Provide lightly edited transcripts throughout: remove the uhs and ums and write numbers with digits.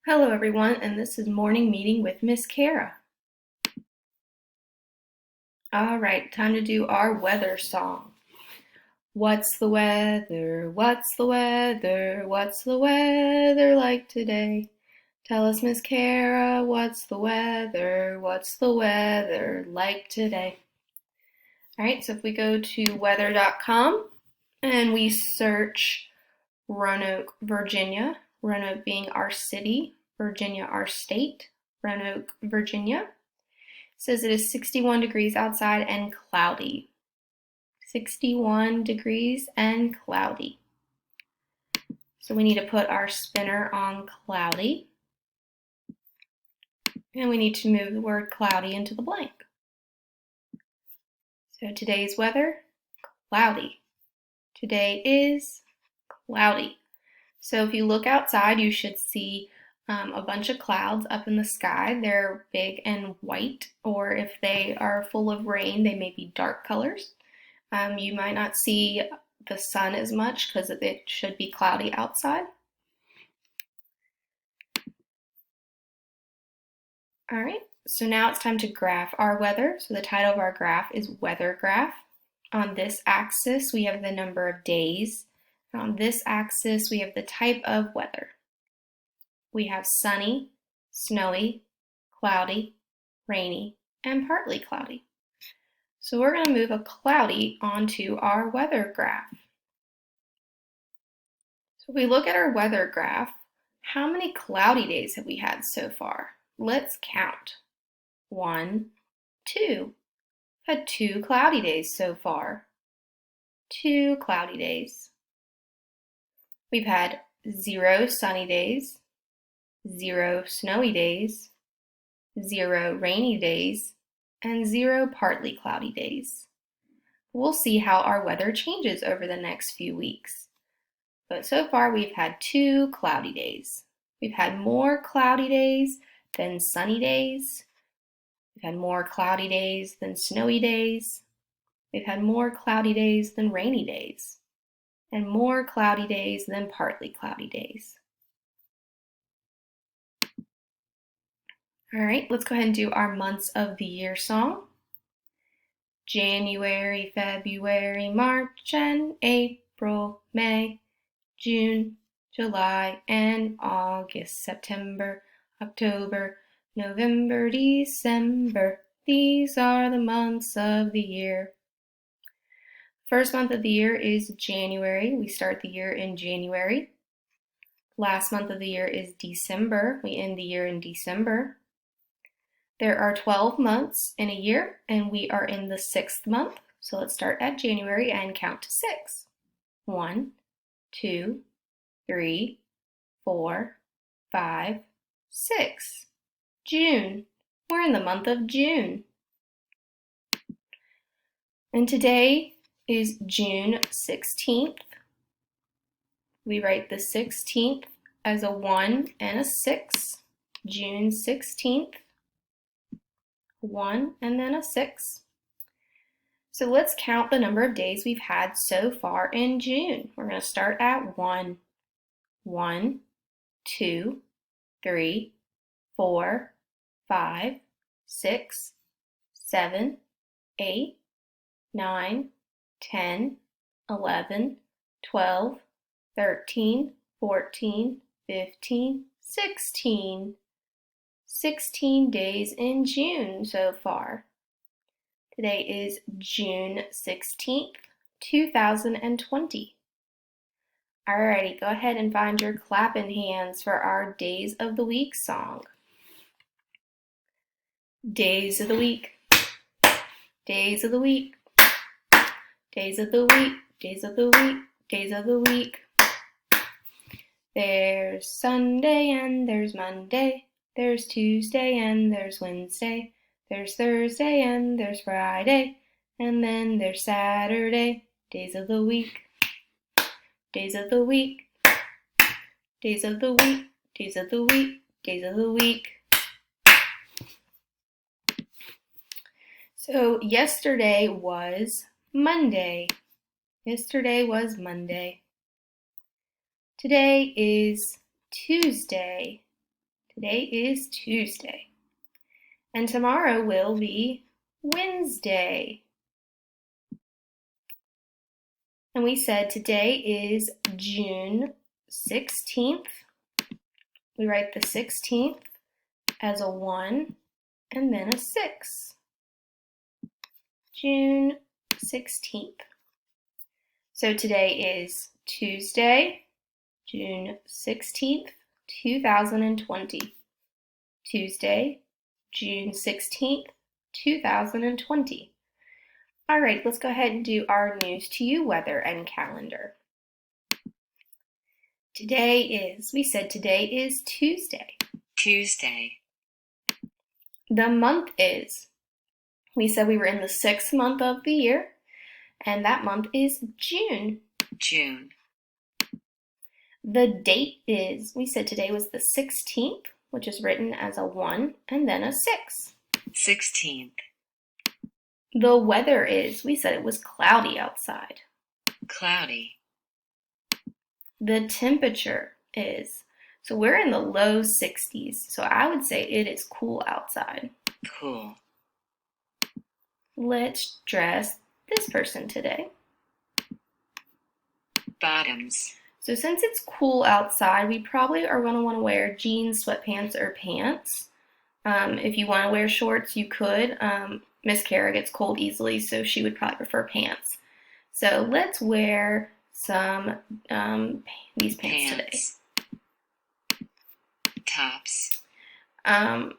Hello everyone, and this is Morning Meeting with Miss Kara. All right, time to do our weather song. What's the weather? What's the weather? What's the weather like today? Tell us, Miss Kara, what's the weather? What's the weather like today? All right, so if we go to weather.com and we search Roanoke, Virginia, Roanoke being our city, Virginia our state, Roanoke, Virginia. It says it is 61 degrees outside and cloudy. 61 degrees and cloudy. So we need to put our spinner on cloudy. And we need to move the word cloudy into the blank. So today's weather, cloudy. Today is cloudy. So if you look outside, you should see a bunch of clouds up in the sky. They're big and white, or if they are full of rain, they may be dark colors. You might not see the sun as much because it should be cloudy outside. All right, so now it's time to graph our weather. So the title of our graph is Weather Graph. On this axis, we have the number of days. And on this axis, we have the type of weather. We have sunny, snowy, cloudy, rainy, and partly cloudy. So we're going to move a cloudy onto our weather graph. So if we look at our weather graph, how many cloudy days have we had so far? Let's count. 1, 2. We've had 2 cloudy days so far. 2 cloudy days. We've had 0 sunny days, 0 snowy days, 0 rainy days, and 0 partly cloudy days. We'll see how our weather changes over the next few weeks. But so far we've had 2 cloudy days. We've had more cloudy days than sunny days. We've had more cloudy days than snowy days. We've had more cloudy days than rainy days. And more cloudy days than partly cloudy days. All right, let's go ahead and do our months of the year song. January, February, March, and April, May, June, July, and August, September, October, November, December. These are the months of the year. First month of the year is January. We start the year in January. Last month of the year is December. We end the year in December. There are 12 months in a year, and we are in the 6th month. So let's start at January and count to 6. 1, 2, 3, 4, 5, 6. June. We're in the month of June. And today is June 16th. We write the 16th as a 1 and a 6. June 16th. 1 and then a 6. So let's count the number of days we've had so far in June. We're going to start at 1. 1, 2, 3, 4, 5, 6, 7, 8, 9, 10, 11, 12, 13, 14, 15, 16. 16 days in June so far. Today is June 16th, 2020. Alrighty, go ahead and find your clapping hands for our Days of the Week song. Days of the week, days of the week, days of the week, days of the week, days of the week. There's Sunday and there's Monday. There's Tuesday and there's Wednesday. There's Thursday and there's Friday. And then there's Saturday. Days of the week. Days of the week. Days of the week. Days of the week. Days of the week. So yesterday was Monday. Yesterday was Monday. Today is Tuesday. Today is Tuesday. And tomorrow will be Wednesday. And we said today is June 16th. We write the 16th as a 1 and then a 6. June 16th. So today is Tuesday, June 16th, 2020. Tuesday, June 16th, 2020. All right, let's go ahead and do our news to you weather and calendar. We said today is Tuesday. Tuesday. The month is, we said we were in the 6th month of the year, and that month is June. June. The date is, we said today was the 16th, which is written as a 1 and then a 6. 16th. The weather is, we said it was cloudy outside. Cloudy. The temperature is, so we're in the low 60s, so I would say it is cool outside. Cool. Let's dress this person today. Bottoms. So since it's cool outside, we probably are going to want to wear jeans, sweatpants, or pants. If you want to wear shorts, you could. Miss Kara gets cold easily, so she would probably prefer pants. So let's wear some these pants today. Tops. I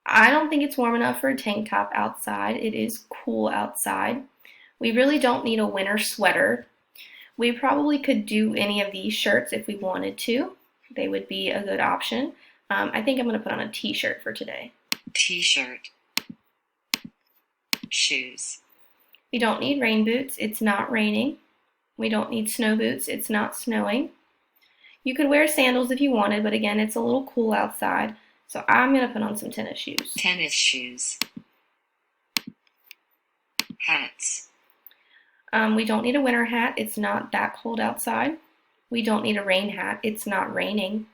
don't think it's warm enough for a tank top outside. It is cool outside. We really don't need a winter sweater. We probably could do any of these shirts if we wanted to. They would be a good option. I think I'm going to put on a t-shirt for today. T-shirt. Shoes. We don't need rain boots. It's not raining. We don't need snow boots. It's not snowing. You could wear sandals if you wanted, but again, it's a little cool outside. So I'm going to put on some tennis shoes. Tennis shoes. Hats. We don't need a winter hat. It's not that cold outside. We don't need a rain hat. It's not raining.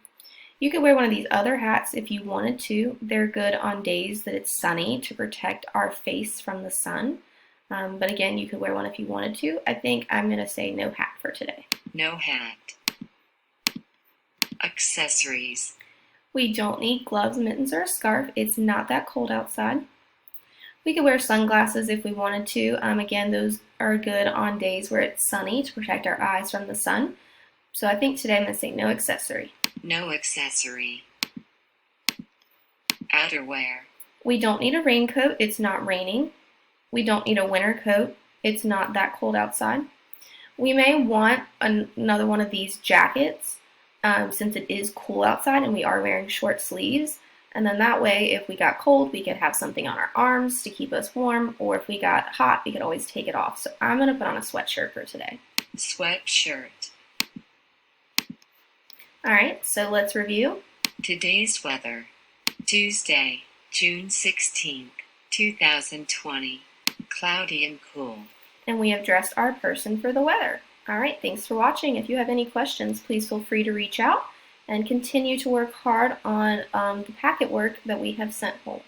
You could wear one of these other hats if you wanted to. They're good on days that it's sunny to protect our face from the sun. But again, you could wear one if you wanted to. I think I'm going to say no hat for today. No hat. Accessories. We don't need gloves, mittens, or a scarf. It's not that cold outside. We could wear sunglasses if we wanted to. Again, those are good on days where it's sunny to protect our eyes from the sun. So I think today I'm going to say no accessory. No accessory. Outerwear. We don't need a raincoat. It's not raining. We don't need a winter coat. It's not that cold outside. We may want another one of these jackets since it is cool outside and we are wearing short sleeves. And then that way, if we got cold, we could have something on our arms to keep us warm, or if we got hot, we could always take it off. So I'm going to put on a sweatshirt for today. Sweatshirt. All right, so let's review. Today's weather. Tuesday, June 16th, 2020. Cloudy and cool. And we have dressed our person for the weather. All right, thanks for watching. If you have any questions, please feel free to reach out and continue to work hard on the packet work that we have sent home.